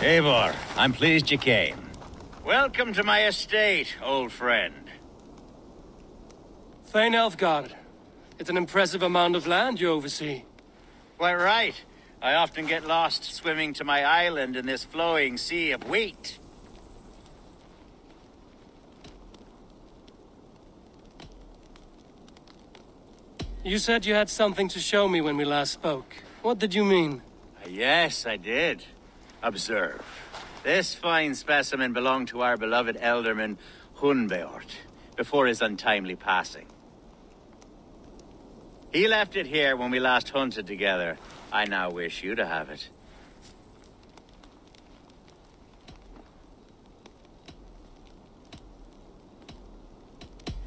Eivor, I'm pleased you came. Welcome to my estate, old friend. Thane Elfgard. It's an impressive amount of land you oversee. Quite right. I often get lost swimming to my island in this flowing sea of wheat. You said you had something to show me when we last spoke. What did you mean? Yes, I did. Observe. This fine specimen belonged to our beloved elderman, Hunwald, before his untimely passing. He left it here when we last hunted together. I now wish you to have it.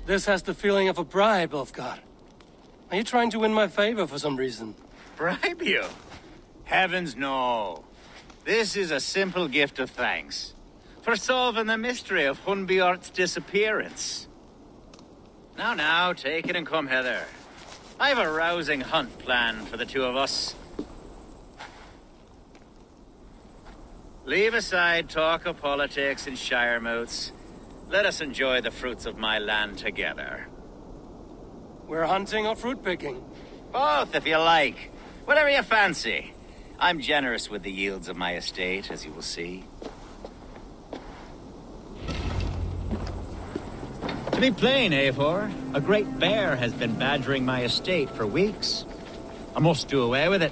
This has the feeling of a bribe, Ulfgar. Are you trying to win my favor for some reason? Bribe you? Heavens no. This is a simple gift of thanks for solving the mystery of Hunbjort's disappearance. Now, take it and come hither. I've a rousing hunt planned for the two of us. Leave aside talk of politics and shire moats. Let us enjoy the fruits of my land together. We're hunting or fruit picking? Both, if you like. Whatever you fancy. I'm generous with the yields of my estate, as you will see. To be plain, Eivor, a great bear has been badgering my estate for weeks. I must do away with it,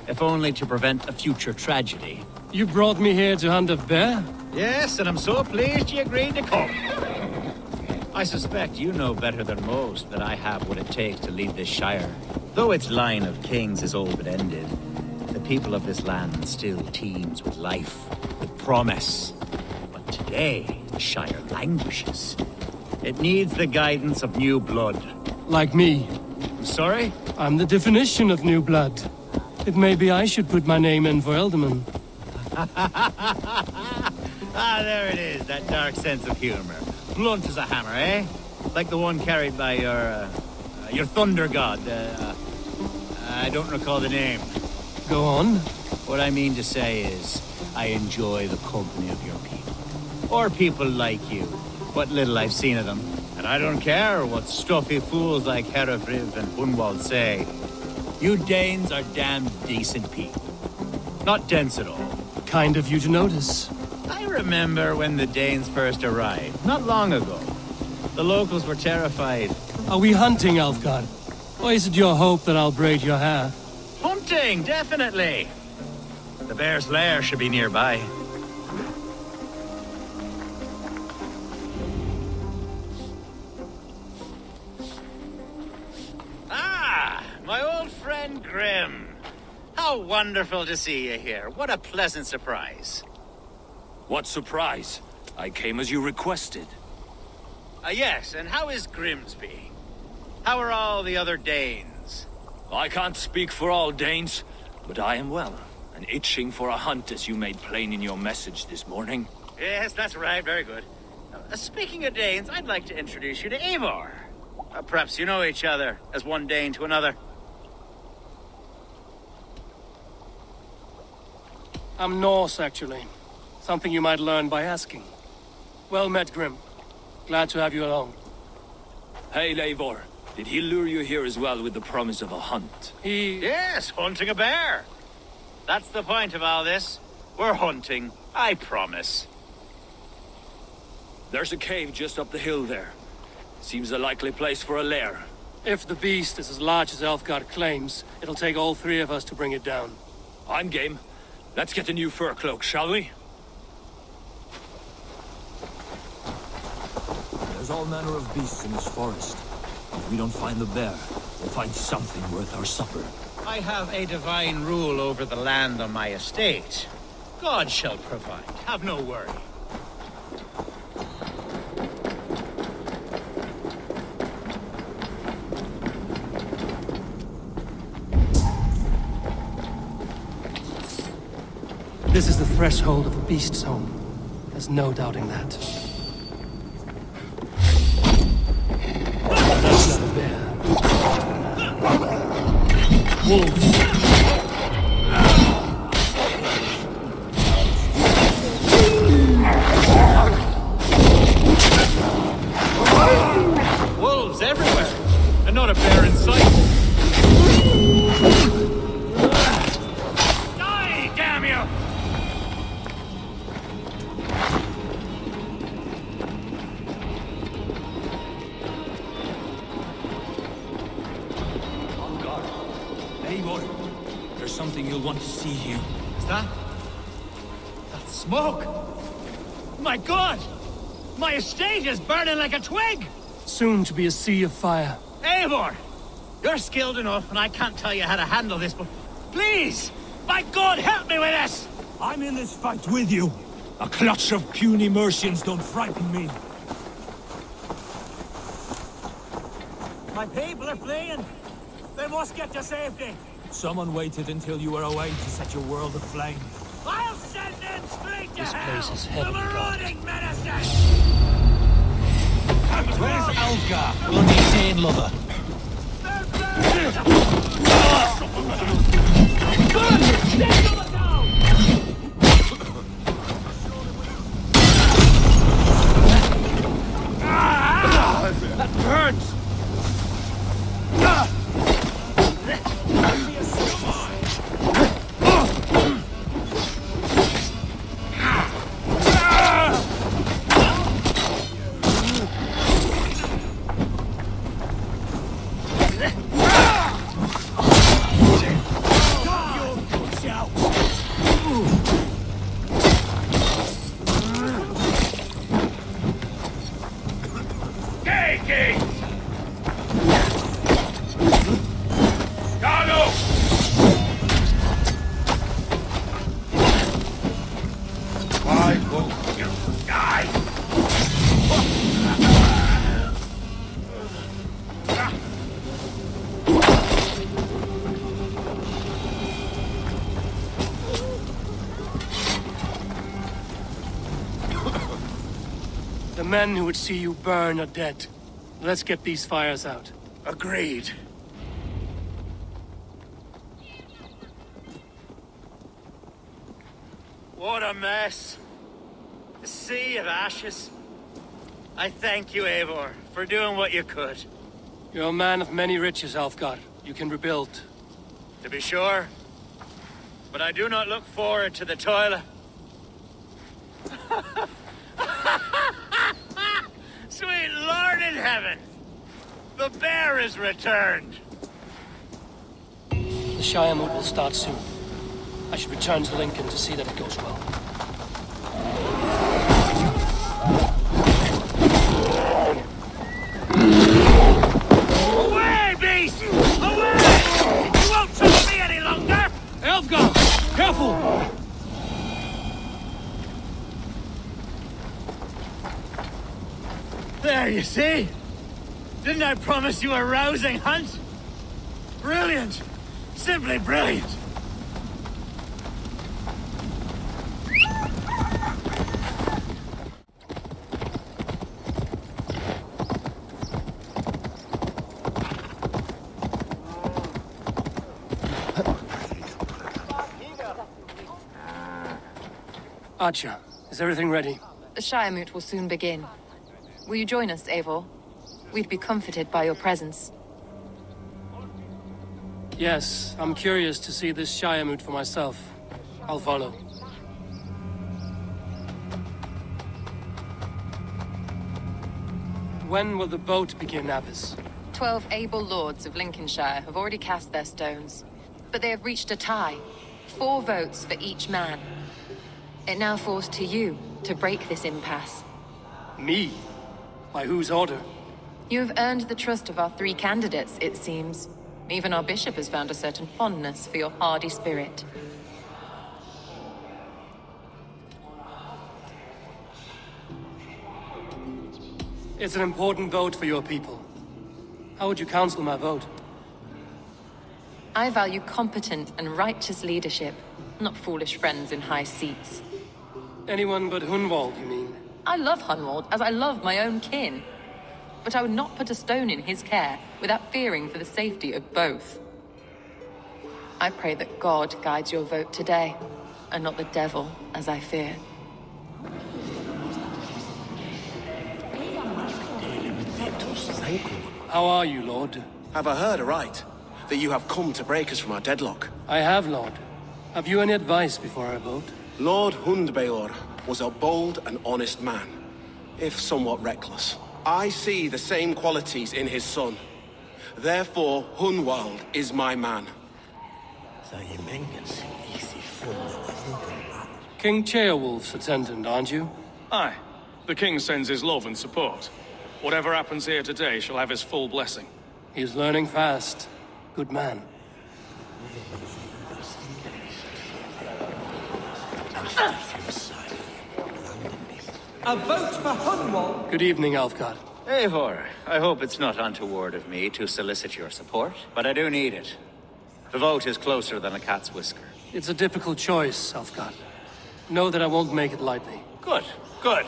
if only to prevent a future tragedy. You brought me here to hunt a bear? Yes, and I'm so pleased you agreed to come. I suspect you know better than most that I have what it takes to lead this shire. Though its line of kings is all but ended, the people of this land still teems with life, with promise. But today, the shire languishes. It needs the guidance of new blood. Like me. I'm sorry? I'm the definition of new blood. It may be I should put my name in for Elderman. There it is, that dark sense of humor. Blunt as a hammer, eh? Like the one carried by your thunder god. I don't recall the name. Go on. What I mean to say is, I enjoy the company of your people. Or people like you. What little I've seen of them. And I don't care what stuffy fools like Herefriv and Hunwald say. You Danes are damn decent people. Not dense at all. Kind of you to notice. I remember when the Danes first arrived, not long ago. The locals were terrified. Are we hunting, Elfgard? Or is it your hope that I'll braid your hair? Hunting, definitely. The bear's lair should be nearby. Ah, my old friend Grim. How wonderful to see you here. What a pleasant surprise. What surprise? I came as you requested. Yes, and how is Grimsby? How are all the other Danes? I can't speak for all Danes, but I am well, and itching for a hunt as you made plain in your message this morning. Yes, that's right, very good. Speaking of Danes, I'd like to introduce you to Eivor. Perhaps you know each other, as one Dane to another. I'm Norse, actually. Something you might learn by asking. Well met, Grim. Glad to have you along. Hey, Eivor. Did he lure you here as well with the promise of a hunt? Yes, hunting a bear. That's the point of all this. We're hunting, I promise. There's a cave just up the hill there. Seems a likely place for a lair. If the beast is as large as Elfgard claims, it'll take all three of us to bring it down. I'm game. Let's get a new fur cloak, shall we? There's all manner of beasts in this forest. If we don't find the bear, we'll find something worth our supper. I have a divine rule over the land on my estate. God shall provide. Have no worry. This is the threshold of the beast's home. There's no doubting that. That's not a bear. Wolf. not a bear in sight. Die, damn you! On guard. Eivor, there's something you'll want to see here. Is that? That smoke! My God! My estate is burning like a twig! Soon to be a sea of fire. Eivor! You're skilled enough, and I can't tell you how to handle this, but please! My God, help me with this! I'm in this fight with you. A clutch of puny Mercians don't frighten me. My people are fleeing! They must get to safety! Someone waited until you were away to set your world aflame. I'll send them straight to This hell! place is The heavily guarded. marauding medicine! Where's Alfgar, bloody insane lover? That hurts! The men who would see you burn are dead. Let's get these fires out. Agreed. What a mess. A sea of ashes. I thank you, Eivor, for doing what you could. You're a man of many riches, Alfgar. You can rebuild. To be sure. But I do not look forward to the toil. Sweet Lord in heaven! The bear is returned! The Shire moot will start soon. I should return to Lincoln to see that it goes well. Away, beast! Away! You won't touch me any longer! Alfgar! Careful! There, you see? Didn't I promise you a rousing hunt? Brilliant! Simply brilliant! Archer, is everything ready? The Shire moot will soon begin. Will you join us, Eivor? We'd be comforted by your presence. Yes, I'm curious to see this Shire moot for myself. I'll follow. When will the boat begin, Abbess? 12 able lords of Lincolnshire have already cast their stones, but they have reached a tie. 4 votes for each man. It now falls to you to break this impasse. Me? By whose order? You have earned the trust of our 3 candidates, it seems. Even our bishop has found a certain fondness for your hardy spirit. It's an important vote for your people. How would you counsel my vote? I value competent and righteous leadership, not foolish friends in high seats. Anyone but Hunwald, you mean? I love Hunwald as I love my own kin. But I would not put a stone in his care without fearing for the safety of both. I pray that God guides your vote today, and not the devil, as I fear. How are you, Lord? Have I heard aright? That you have come to break us from our deadlock? I have, Lord. Have you any advice before I vote? Lord Hunwald was a bold and honest man, if somewhat reckless. I see the same qualities in his son. Therefore, Hunwald is my man. King Ceolwulf's attendant, aren't you? Aye. The king sends his love and support. Whatever happens here today shall have his full blessing. He's learning fast. Good man. A vote for Hunwald! Good evening, Alfgard. Eivor, I hope it's not untoward of me to solicit your support, but I do need it. The vote is closer than a cat's whisker. It's a difficult choice, Alfgard. Know that I won't make it lightly. Good, good.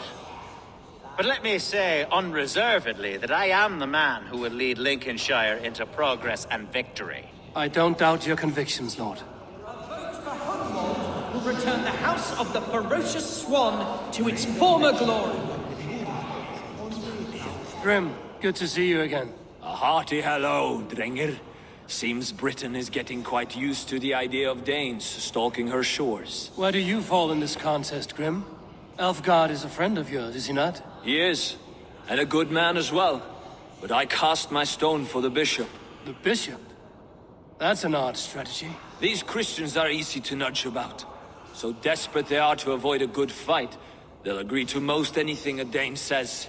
But let me say unreservedly that I am the man who will lead Lincolnshire into progress and victory. I don't doubt your convictions, Lord. A vote for Hunwald will return the House of the Ferocious Swan to its former glory. Grim, good to see you again. A hearty hello, Drenger. Seems Britain is getting quite used to the idea of Danes stalking her shores. Where do you fall in this contest, Grim? Alfgard is a friend of yours, is he not? He is, and a good man as well. But I cast my stone for the bishop. The bishop? That's an odd strategy. These Christians are easy to nudge about. So desperate they are to avoid a good fight, they'll agree to most anything a Dane says.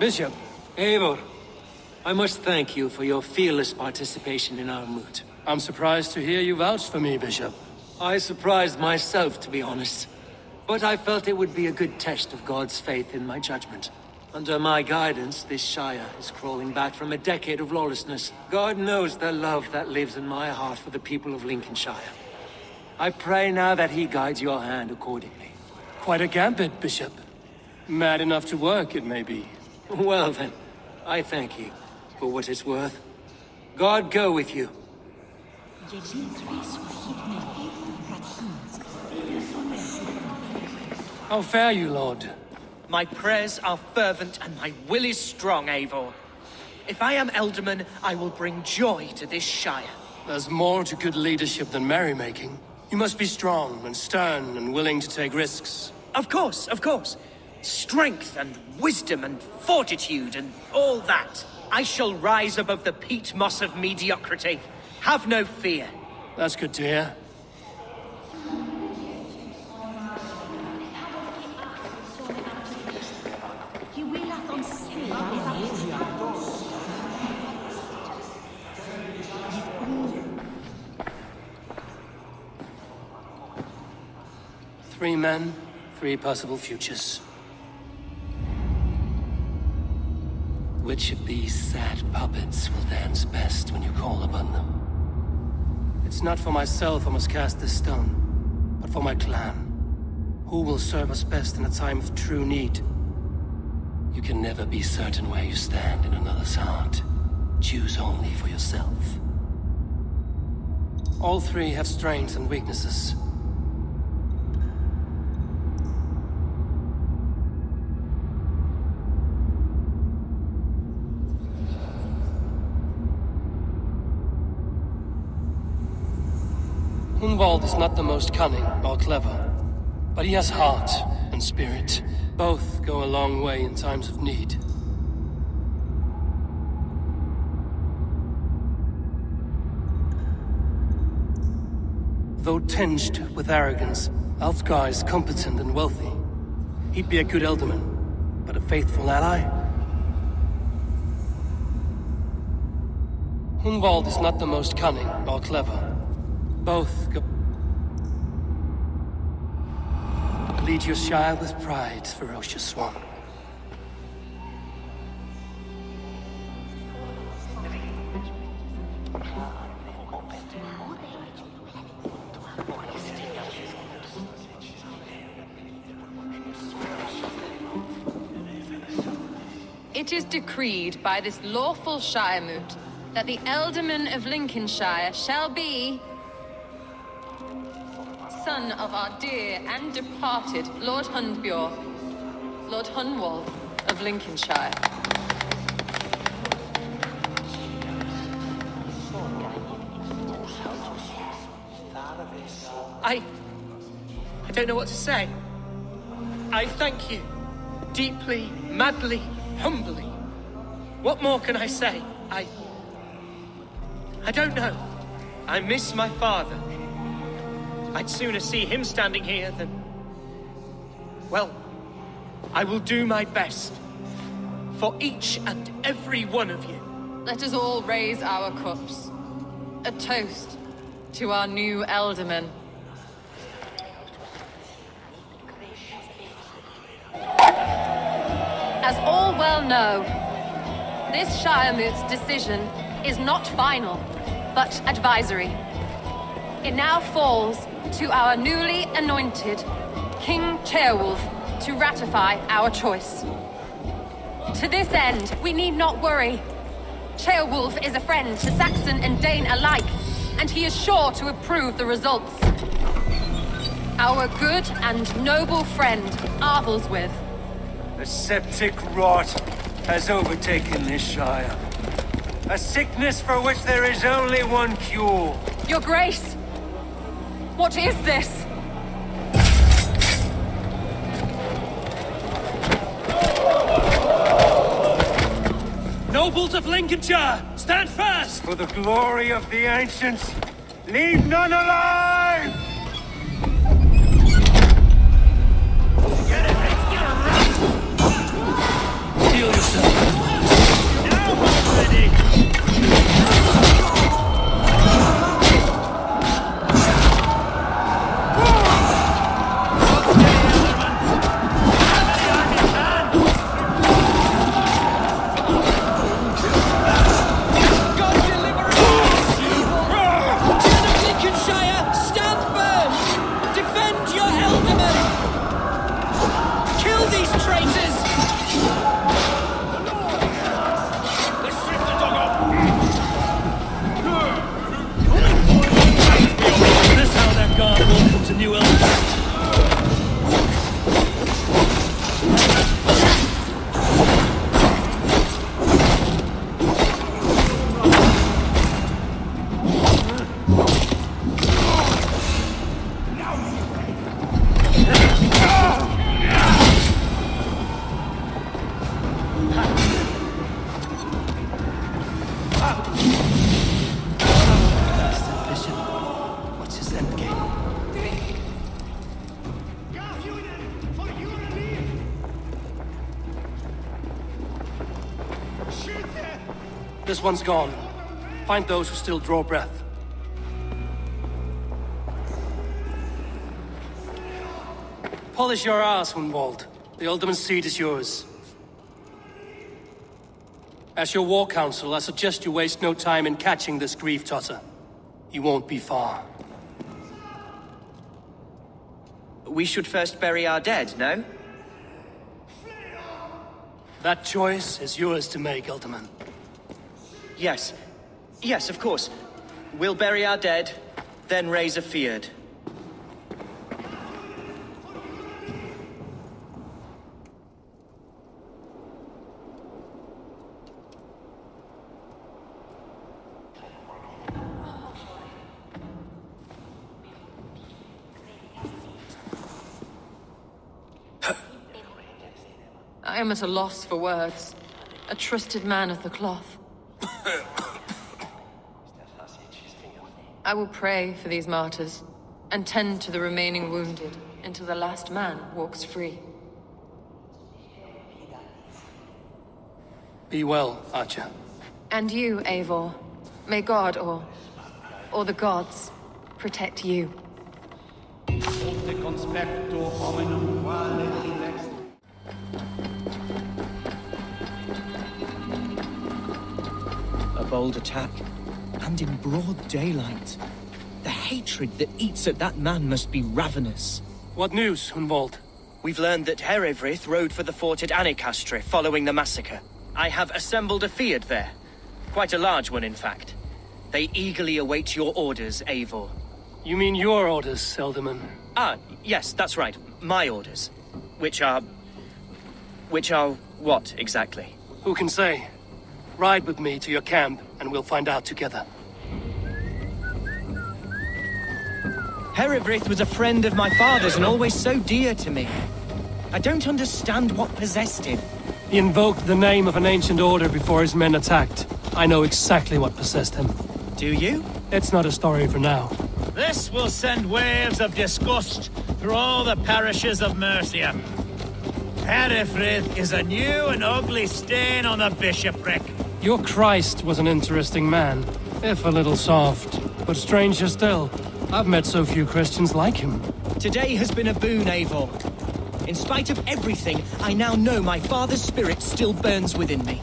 Bishop, Eivor, I must thank you for your fearless participation in our moot. I'm surprised to hear you vouch for me, Bishop. I surprised myself, to be honest. But I felt it would be a good test of God's faith in my judgment. Under my guidance, this Shire is crawling back from a decade of lawlessness. God knows the love that lives in my heart for the people of Lincolnshire. I pray now that he guides your hand accordingly. Quite a gambit, Bishop. Mad enough to work, it may be. Well then, I thank you for what it's worth. God go with you. How fare you, Lord? My prayers are fervent and my will is strong, Eivor. If I am Elderman, I will bring joy to this Shire. There's more to good leadership than merrymaking. You must be strong and stern and willing to take risks. Of course, of course. Strength and wisdom and fortitude and all that. I shall rise above the peat moss of mediocrity. Have no fear. That's good to hear. Three men, three possible futures. Which of these sad puppets will dance best when you call upon them? It's not for myself I must cast this stone, but for my clan. Who will serve us best in a time of true need? You can never be certain where you stand in another's heart. Choose only for yourself. All three have strengths and weaknesses. Hunwald is not the most cunning or clever, but he has heart and spirit. Both go a long way in times of need. Though tinged with arrogance, Alfgar is competent and wealthy. He'd be a good Elderman, but a faithful ally. Hunwald is not the most cunning or clever. Both go... Lead your Shire with pride, ferocious swan. It is decreed by this lawful Shire moot that the Elderman of Lincolnshire shall be... son of our dear and departed Lord Hundbjorn, Lord Hunwald of Lincolnshire. I don't know what to say. I thank you. Deeply, madly, humbly. What more can I say? I don't know. I miss my father. I'd sooner see him standing here than... Well, I will do my best. For each and every one of you. Let us all raise our cups. A toast to our new Elderman. As all well know, this Shiremoot's decision is not final, but advisory. It now falls to our newly anointed King Ceolwulf to ratify our choice. To this end, we need not worry. Ceolwulf is a friend to Saxon and Dane alike, and he is sure to approve the results. Our good and noble friend, Arthelswith. A septic rot has overtaken this Shire. A sickness for which there is only one cure. Your Grace! What is this? Nobles of Lincolnshire, stand fast! For the glory of the ancients, leave none alive! Heal yourself. Now we're ready! This one's gone. Find those who still draw breath. Polish your ass, Hunwald. The Alderman's seat is yours. As your war council, I suggest you waste no time in catching this grief-totter. He won't be far. We should first bury our dead, no? That choice is yours to make, Alderman. Yes. Yes, of course. We'll bury our dead, then raise a feard. I am at a loss for words. A trusted man of the cloth. I will pray for these martyrs, and tend to the remaining wounded, until the last man walks free. Be well, Archer. And you, Eivor. May God, or the gods, protect you. A bold attack, and in broad daylight. The hatred that eats at that man must be ravenous. What news, Hunwald? We've learned that Herewrith rode for the fort at Annikastre following the massacre. I have assembled a feard there. Quite a large one, in fact. They eagerly await your orders, Eivor. You mean your orders, Elderman? Ah, yes, that's right. My orders. Which are what, exactly? Who can say? Ride with me to your camp, and we'll find out together. Herewrith was a friend of my father's and always so dear to me. I don't understand what possessed him. He invoked the name of an ancient order before his men attacked. I know exactly what possessed him. Do you? It's not a story for now. This will send waves of disgust through all the parishes of Mercia. Herewrith is a new and ugly stain on the bishopric. Your Christ was an interesting man, if a little soft. But stranger still, I've met so few Christians like him. Today has been a boon, Eivor. In spite of everything, I now know my father's spirit still burns within me.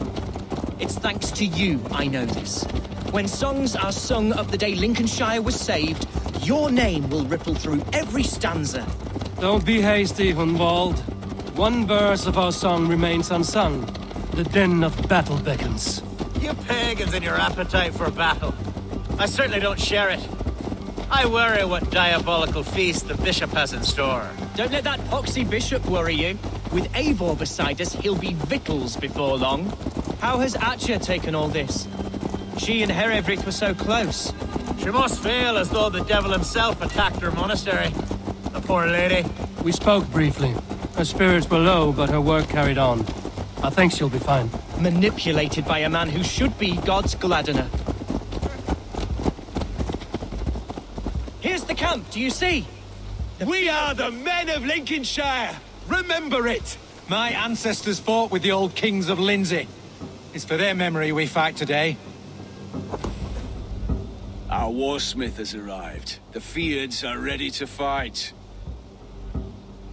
It's thanks to you I know this. When songs are sung of the day Lincolnshire was saved, your name will ripple through every stanza. Don't be hasty, Hunwald. One verse of our song remains unsung. The din of battle beckons. You pagans and your appetite for battle. I certainly don't share it. I worry what diabolical feast the bishop has in store. Don't let that poxy bishop worry you. With Eivor beside us, he'll be victuals before long. How has Atcha taken all this? She and Herewrith were so close. She must feel as though the devil himself attacked her monastery. The poor lady. We spoke briefly. Her spirits were low, but her work carried on. I think she'll be fine. Manipulated by a man who should be God's gladdener. Here's the camp, do you see? We are the men of Lincolnshire! Remember it! My ancestors fought with the old kings of Lindsey. It's for their memory we fight today. Our warsmith has arrived. The Fyrds are ready to fight.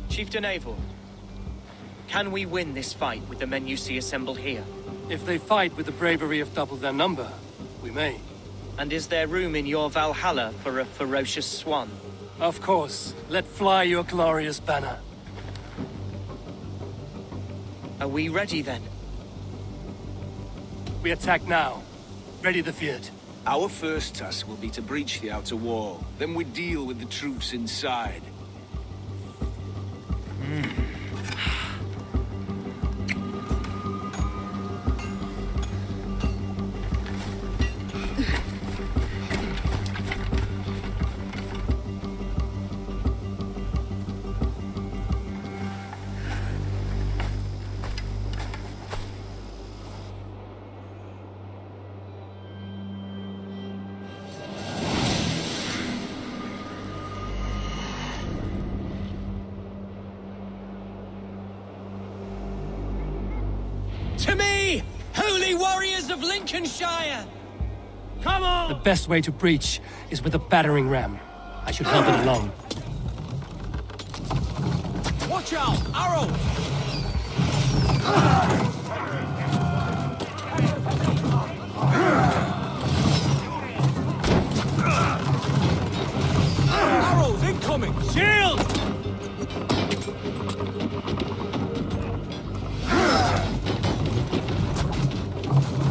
Chieftain Eivor, can we win this fight with the men you see assembled here? If they fight with the bravery of double their number, we may. And is there room in your Valhalla for a ferocious swan? Of course. Let fly your glorious banner. Are we ready then? We attack now. Ready the Fyrd. Our first task will be to breach the outer wall. Then we deal with the troops inside. To me, holy warriors of Lincolnshire! Come on! The best way to breach is with a battering ram. I should help it along. Watch out! Arrows! Arrows incoming! Shield!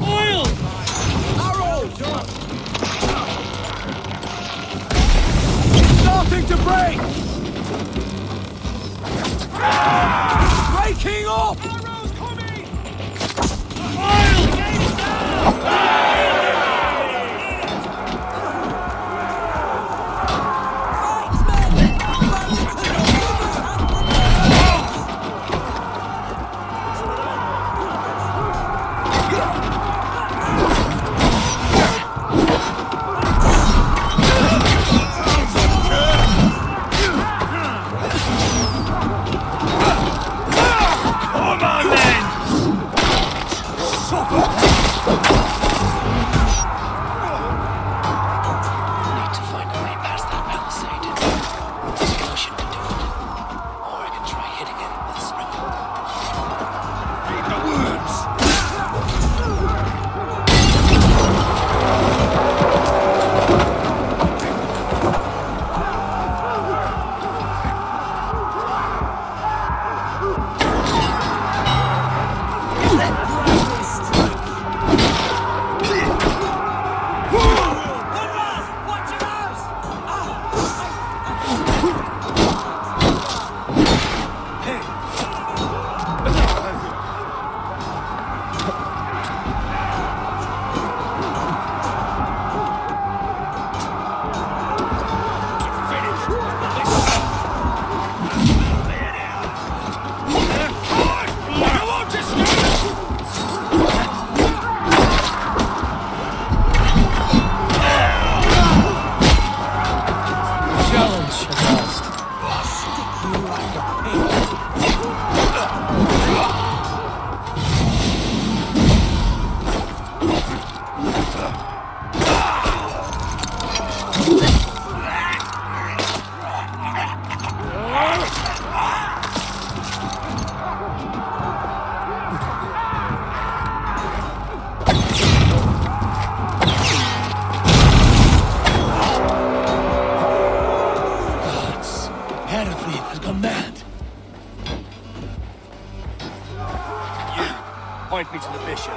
Oil! Arrows! Starting to break! Breaking up! Arrows coming! Oil! Get down! Point me to the bishop.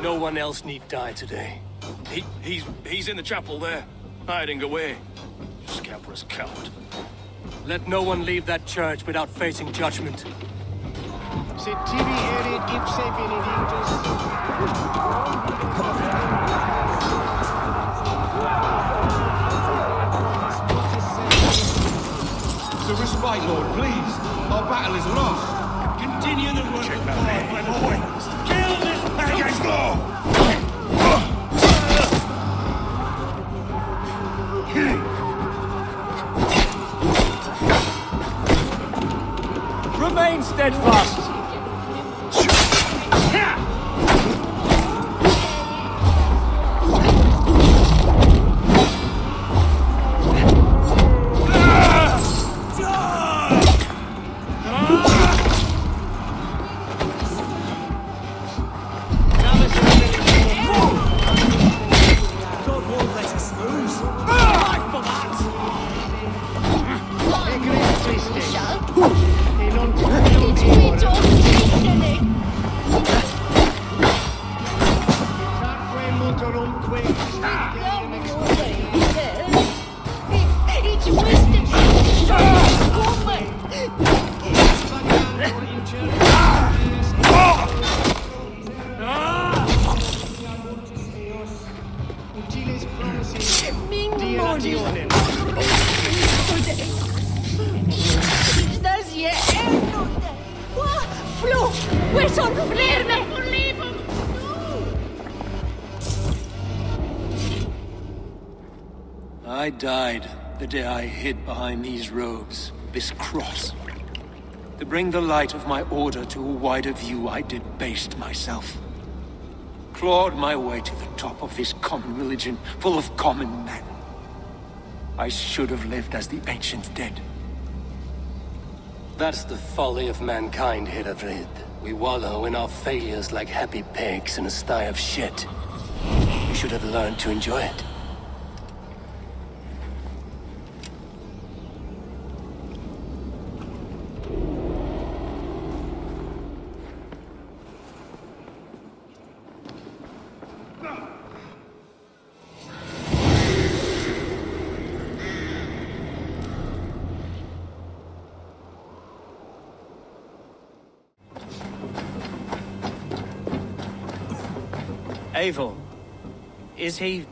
No one else need die today. He's in the chapel there, hiding away. Scabrous coward. Let no one leave that church without facing judgment. Se tibi erit ipse benedictus. The respite, Lord, please. Our battle is lost. Continue the work of God, my boy. Kill this pagan! Remain steadfast! I died the day I hid behind these robes, this cross. To bring the light of my order to a wider view, I debased myself. Clawed my way to the top of this common religion, full of common men. I should have lived as the ancient dead. That's the folly of mankind, Hedavrid. We wallow in our failures like happy pigs in a sty of shit. We should have learned to enjoy it. Eivor, is the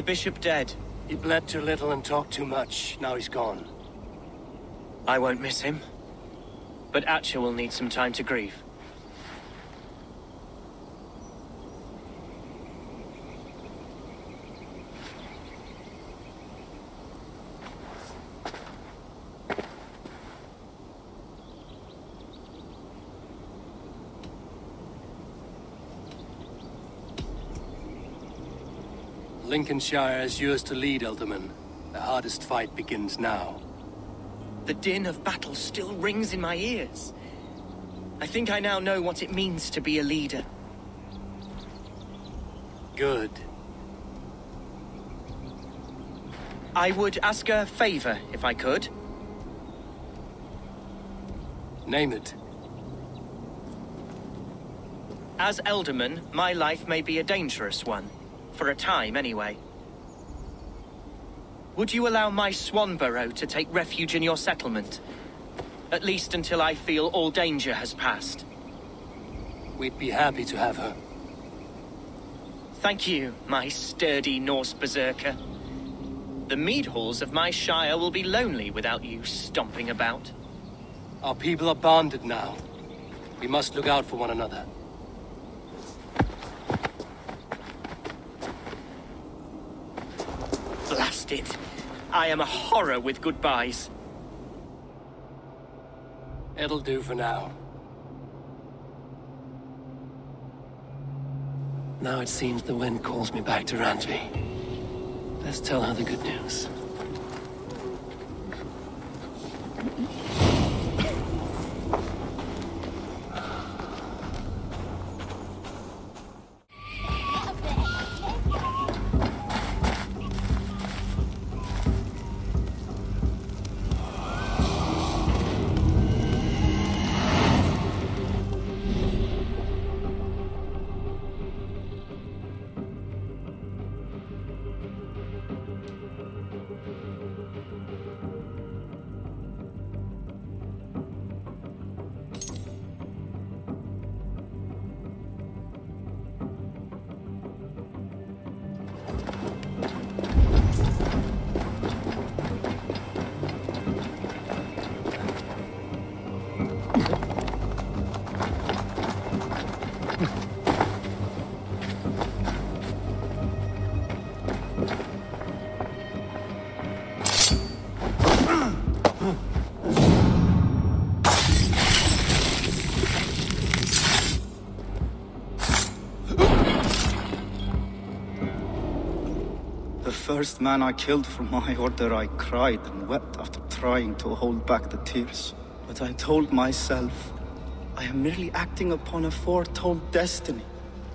bishop dead? He bled too little and talked too much. Now he's gone. I won't miss him. But Atcha will need some time to grieve. Lincolnshire is yours to lead, Elderman. The hardest fight begins now. The din of battle still rings in my ears. I think I now know what it means to be a leader. Good. I would ask a favor, if I could. Name it. As Elderman, my life may be a dangerous one. For a time, anyway. Would you allow my Swanborough to take refuge in your settlement? At least until I feel all danger has passed. We'd be happy to have her. Thank you, my sturdy Norse berserker. The mead halls of my shire will be lonely without you stomping about. Our people are bonded now. We must look out for one another. Blast it. I am a horror with goodbyes. It'll do for now. Now it seems the wind calls me back to Randvi. Let's tell her the good news. The first man I killed for my order, I cried and wept after trying to hold back the tears. But I told myself, I am merely acting upon a foretold destiny,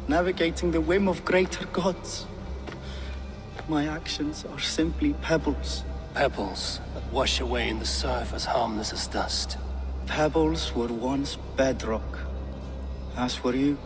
navigating the whim of greater gods. My actions are simply pebbles. Pebbles that wash away in the surf as harmless as dust. Pebbles were once bedrock, as were you.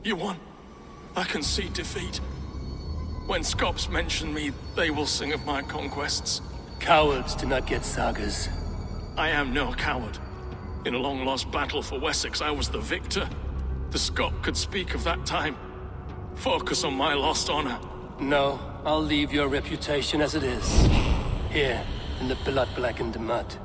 You won. I can see defeat. When Scops mention me, they will sing of my conquests. Cowards do not get sagas. I am no coward. In a long-lost battle for Wessex, I was the victor. The Scot could speak of that time. Focus on my lost honor. No, I'll leave your reputation as it is. Here, in the blood-blackened mud.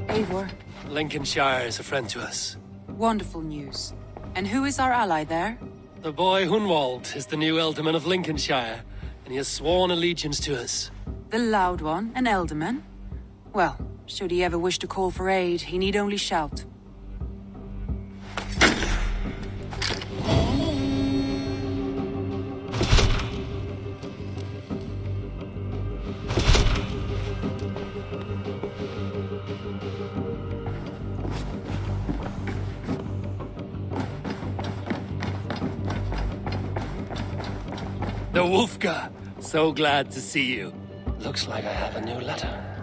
Eivor. Lincolnshire is a friend to us. Wonderful news. And who is our ally there? The boy Hunwald is the new Ealdorman of Lincolnshire, and he has sworn allegiance to us. The loud one, an Ealdorman? Well, should he ever wish to call for aid, he need only shout. The Wolfgar! So glad to see you. Looks like I have a new letter.